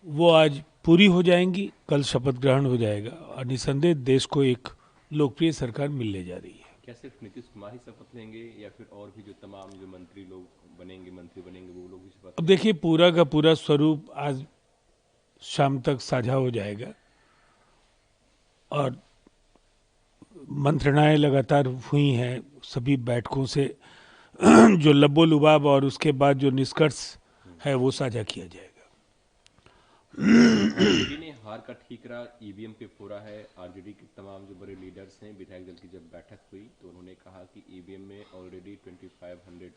वो आज पूरी हो जाएंगी, कल शपथ ग्रहण हो जाएगा और निसंदेह देश को एक लोकप्रिय सरकार मिलने जा रही है। क्या सिर्फ नीतीश कुमार ही शपथ लेंगे या फिर और भी जो तमाम जो मंत्री लोग बनेंगे, मंत्री बनेंगे, वो लोग भी शपथ अब लेंगे? देखिए पूरा का पूरा स्वरूप आज शाम तक साझा हो जाएगा और मंत्रणाएं लगातार हुई हैं सभी बैठकों से। जो लब्बो लुबाब और उसके बाद जो निष्कर्ष हम्म। है वो साझा किया जाएगा। आरजेडी ने हार का ठीकरा ईवीएम पे फोड़ा है। आरजेडी के तमाम जो बड़े लीडर्स हैं, विधायक दल की जब बैठक हुई तो उन्होंने कहा कि ईवीएम में ऑलरेडी 25,000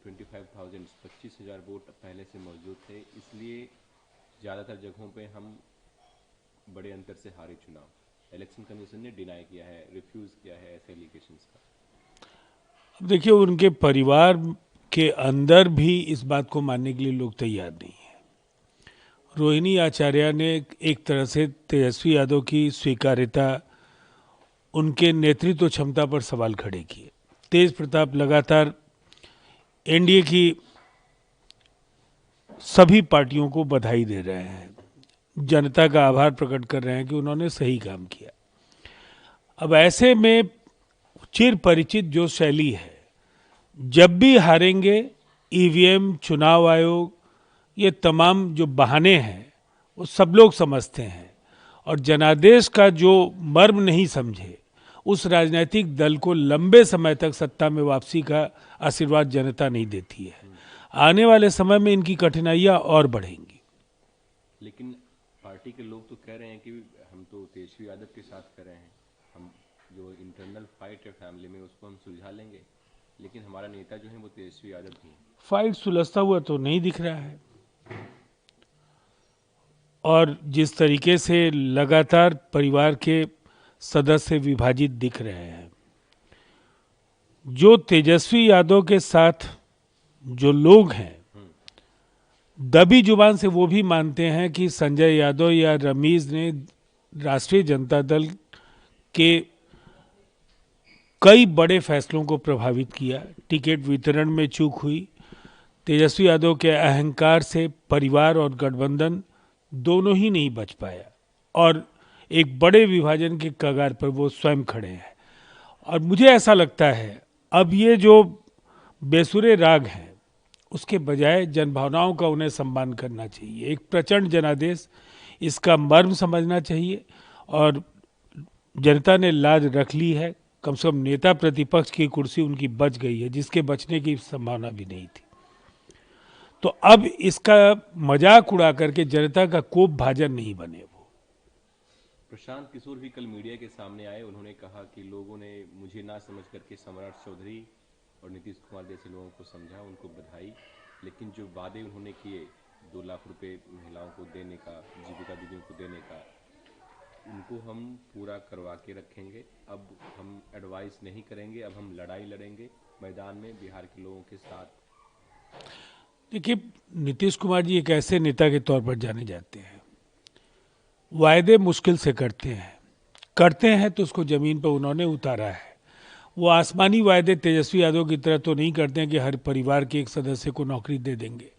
25,000 वोट पहले से मौजूद थे, इसलिए ज़्यादातर जगहों पे हम बड़े अंतर से हारे चुनाव। इलेक्शन कमीशन ने डिनाई किया है, रिफ्यूज़ किया है ऐसे एलिगेशंस का। अब देखिए उनके परिवार के अंदर भी इस बात को मानने के लिए लोग तैयार नहीं है। रोहिणी आचार्य ने एक तरह से तेजस्वी यादव की स्वीकार्यता, उनके नेतृत्व क्षमता पर सवाल खड़े किए। तेज प्रताप लगातार एनडीए की सभी पार्टियों को बधाई दे रहे हैं, जनता का आभार प्रकट कर रहे हैं कि उन्होंने सही काम किया। अब ऐसे में चिर परिचित जो शैली है, जब भी हारेंगे ईवीएम, चुनाव आयोग, ये तमाम जो बहाने हैं वो सब लोग समझते हैं और जनादेश का जो मर्म नहीं समझे उस राजनीतिक दल को लंबे समय तक सत्ता में वापसी का आशीर्वाद जनता नहीं देती है। आने वाले समय में इनकी कठिनाइयां और बढ़ेंगी। लेकिन पार्टी के लोग तो कह रहे हैं कि हम तो तेजस्वी यादव के साथ कर रहे हैं, हम जो इंटरनल फाइट है फैमिली में उसको हम सुलझा लेंगे, लेकिन हमारा नेता जो है वो तेजस्वी यादव ही है। फाइट सुलझता हुआ तो नहीं दिख रहा है और जिस तरीके से लगातार परिवार के सदस्य विभाजित दिख रहे हैं, जो तेजस्वी यादव के साथ जो लोग हैं हम्म। दबी जुबान से वो भी मानते हैं कि संजय यादव या रमीज ने राष्ट्रीय जनता दल के कई बड़े फैसलों को प्रभावित किया। टिकट वितरण में चूक हुई, तेजस्वी यादव के अहंकार से परिवार और गठबंधन दोनों ही नहीं बच पाया और एक बड़े विभाजन के कगार पर वो स्वयं खड़े हैं। और मुझे ऐसा लगता है अब ये जो बेसुरे राग हैं उसके बजाय जनभावनाओं का उन्हें सम्मान करना चाहिए। एक प्रचंड जनादेश, इसका मर्म समझना चाहिए और जनता ने लाज रख ली है। कम से कम नेता प्रतिपक्ष की कुर्सी उनकी बच गई है, जिसके बचने की संभावना भी नहीं थी। तो अब इसका मजाक उड़ा करके जनता का कोप भाजन नहीं बने वो। प्रशांत किशोर भी कल मीडिया के सामने आए, उन्होंने कहा कि लोगों ने मुझे ना समझ करके सम्राट चौधरी और नीतीश कुमार जैसे लोगों को समझा, उनको बधाई, लेकिन जो वादे उन्होंने किए 2 लाख रुपए महिलाओं को देने का, जीविका दीदियों को देने का, उनको हम पूरा करवा के रखेंगे। अब हम एडवाइस नहीं करेंगे, अब हम लड़ाई लड़ेंगे मैदान में बिहार के लोगों के साथ। देखिए नीतीश कुमार जी एक ऐसे नेता के तौर पर जाने जाते हैं, वायदे मुश्किल से करते हैं तो उसको जमीन पर उन्होंने उतारा है। वो आसमानी वायदे तेजस्वी यादव की तरह तो नहीं करते हैं कि हर परिवार के एक सदस्य को नौकरी दे देंगे।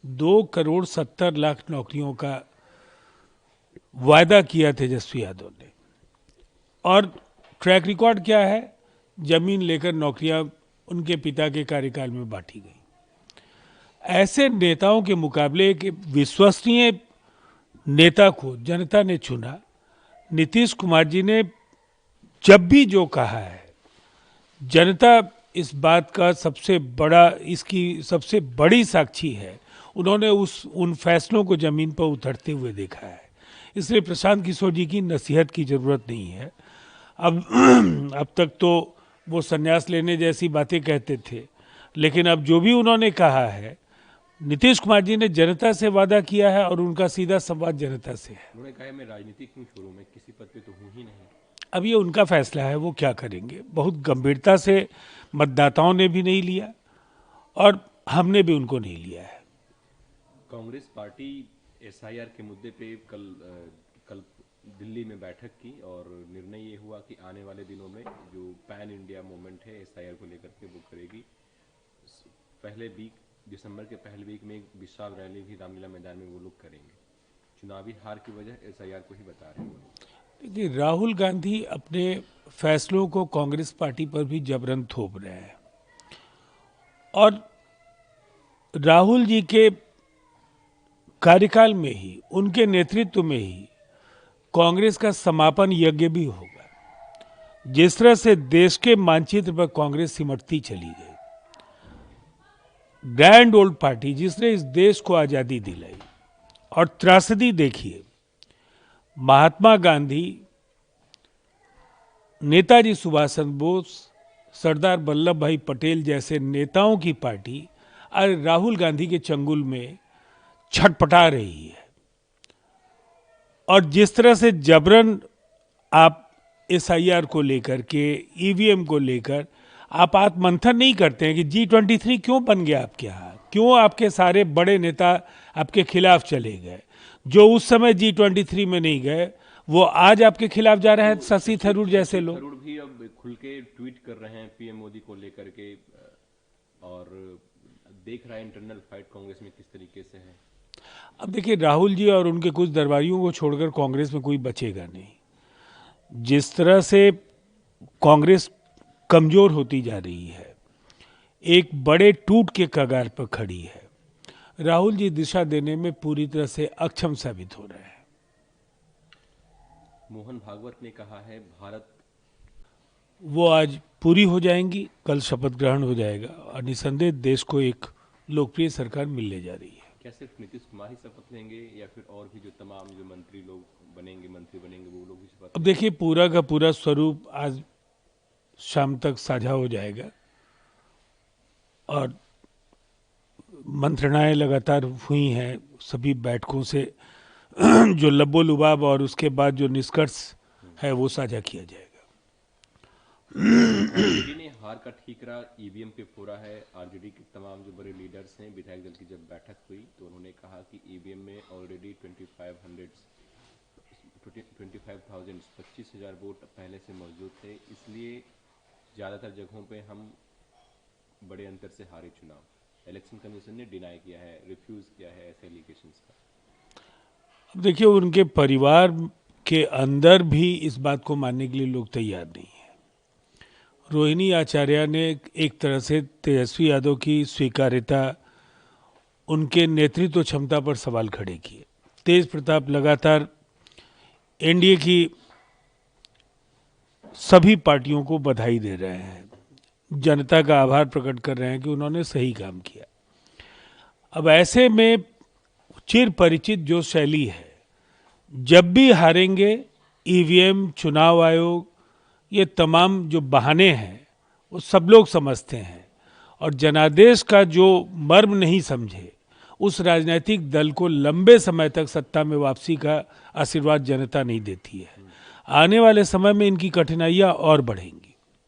2 करोड़ 70 लाख नौकरियों का वायदा किया तेजस्वी यादव ने और ट्रैक रिकॉर्ड क्या है, जमीन लेकर नौकरियां उनके पिता के कार्यकाल में बांटी गई। ऐसे नेताओं के मुकाबले एक विश्वसनीय नेता को जनता ने चुना। नीतीश कुमार जी ने जब भी जो कहा है, जनता इस बात का सबसे बड़ा, इसकी सबसे बड़ी साक्षी है। उन्होंने उस उन फैसलों को जमीन पर उतरते हुए देखा है। इसलिए प्रशांत किशोर जी की नसीहत की जरूरत नहीं है अब। अब तक तो वो संन्यास लेने जैसी बातें कहते थे, लेकिन अब जो भी उन्होंने कहा है, नीतीश कुमार जी ने जनता से वादा किया है और उनका सीधा संवाद जनता से है। उन्होंने कहा मैं राजनीति क्यों छोड़ूं, मैं किसी पद पे तो हूं ही नहीं। अब ये उनका फैसला है, वो क्या करेंगे। बहुत गंभीरता से मतदाताओं ने भी नहीं लिया और हमने भी उनको नहीं लिया है। कांग्रेस पार्टी एसआईआर के मुद्दे पे कल दिल्ली में बैठक की और निर्णय ये हुआ कि आने वाले दिनों में जो पैन इंडिया मूवमेंट है एसआईआर को लेकर के वो करेगी। पहले वीक दिसंबर के पहले वीक में एक विशाल रैली भी रामलीला मैदान में वो लोग करेंगे। चुनावी हार की वजह एसआईआर को ही बता रहे हैं वो लोग। देखिए, राहुल गांधी अपने फैसलों को कांग्रेस पार्टी पर भी जबरन थोप रहे हैं और राहुल जी के कार्यकाल में ही, उनके नेतृत्व में ही कांग्रेस का समापन यज्ञ भी होगा। जिस तरह से देश के मानचित्र पर कांग्रेस सिमटती चली गई, ग्रैंड ओल्ड पार्टी जिसने इस देश को आजादी दिलाई, और त्रासदी देखिए, महात्मा गांधी, नेताजी सुभाष चंद्र बोस, सरदार वल्लभ भाई पटेल जैसे नेताओं की पार्टी आज राहुल गांधी के चंगुल में छटपटा रही है। और जिस तरह से जबरन आप एसआईआर को लेकर के, ईवीएम को लेकर आप आत्ममंथन नहीं करते हैं कि G23 क्यों बन गया आपके यहाँ, क्यों आपके सारे बड़े नेता आपके खिलाफ चले गए। जो उस समय G23 में नहीं गए वो आज आपके खिलाफ जा रहे हैं, शशि थरूर जैसे लोग। थरूर भी अब खुल के ट्वीट कर रहे हैं पीएम मोदी को लेकर के, और देख रहा है इंटरनल फाइट कांग्रेस में किस तरीके से है। अब देखिए, राहुल जी और उनके कुछ दरबारियों को छोड़कर कांग्रेस में कोई बचेगा नहीं। जिस तरह से कांग्रेस कमजोर होती जा रही है, एक बड़े टूट के कगार पर खड़ी है, राहुल जी दिशा देने में पूरी तरह से अक्षम साबित हो रहे हैं। मोहन भागवत ने कहा है भारत, वो आज पूरी हो जाएंगी, कल शपथ ग्रहण हो जाएगा और निसंदेह देश को एक लोकप्रिय सरकार मिलने जा रही है। क्या सिर्फ नीतीश कुमार ही शपथ लेंगे या फिर और भी जो तमाम जो मंत्री बनेंगे वो लोग भी शपथ? अब देखिए, पूरा का पूरा स्वरूप आज शाम तक साझा हो जाएगा और मंत्रणाएं लगातार हुई हैं सभी बैठकों से। जो लब्बो लुबाब और उसके बाद जो निष्कर्ष है वो साझा किया जाएगा। आरजेडी ने हार का ठीकरा ईवीएम पे फोड़ा है। आरजेडी के तमाम जो बड़े लीडर्स हैं, विधायक दल की जब बैठक हुई तो उन्होंने कहा कि ईवीएम में ऑलरेडी 25,000 वोट पहले से मौजूद थे, इसलिए ज़्यादातर जगहों पे हम बड़े अंतर से हारे चुनाव। इलेक्शन कमीशन ने डिनाई किया है, रिफ्यूज़ किया है ऐसे एलिगेशंस का। अब देखिए, उनके परिवार के अंदर भी इस बात को मानने के लिए लोग तैयार नहीं है। रोहिणी आचार्य ने एक तरह से तेजस्वी यादव की स्वीकार्यता, उनके नेतृत्व क्षमता पर सवाल खड़े किए। तेज प्रताप लगातार एनडीए की सभी पार्टियों को बधाई दे रहे हैं, जनता का आभार प्रकट कर रहे हैं कि उन्होंने सही काम किया। अब ऐसे में चिर परिचित जो शैली है, जब भी हारेंगे ईवीएम, चुनाव आयोग, ये तमाम जो बहाने हैं वो सब लोग समझते हैं और जनादेश का जो मर्म नहीं समझे उस राजनीतिक दल को लंबे समय तक सत्ता में वापसी का आशीर्वाद जनता नहीं देती है। आने वाले समय में इनकी कठिनाइयां और बढ़ेंगी।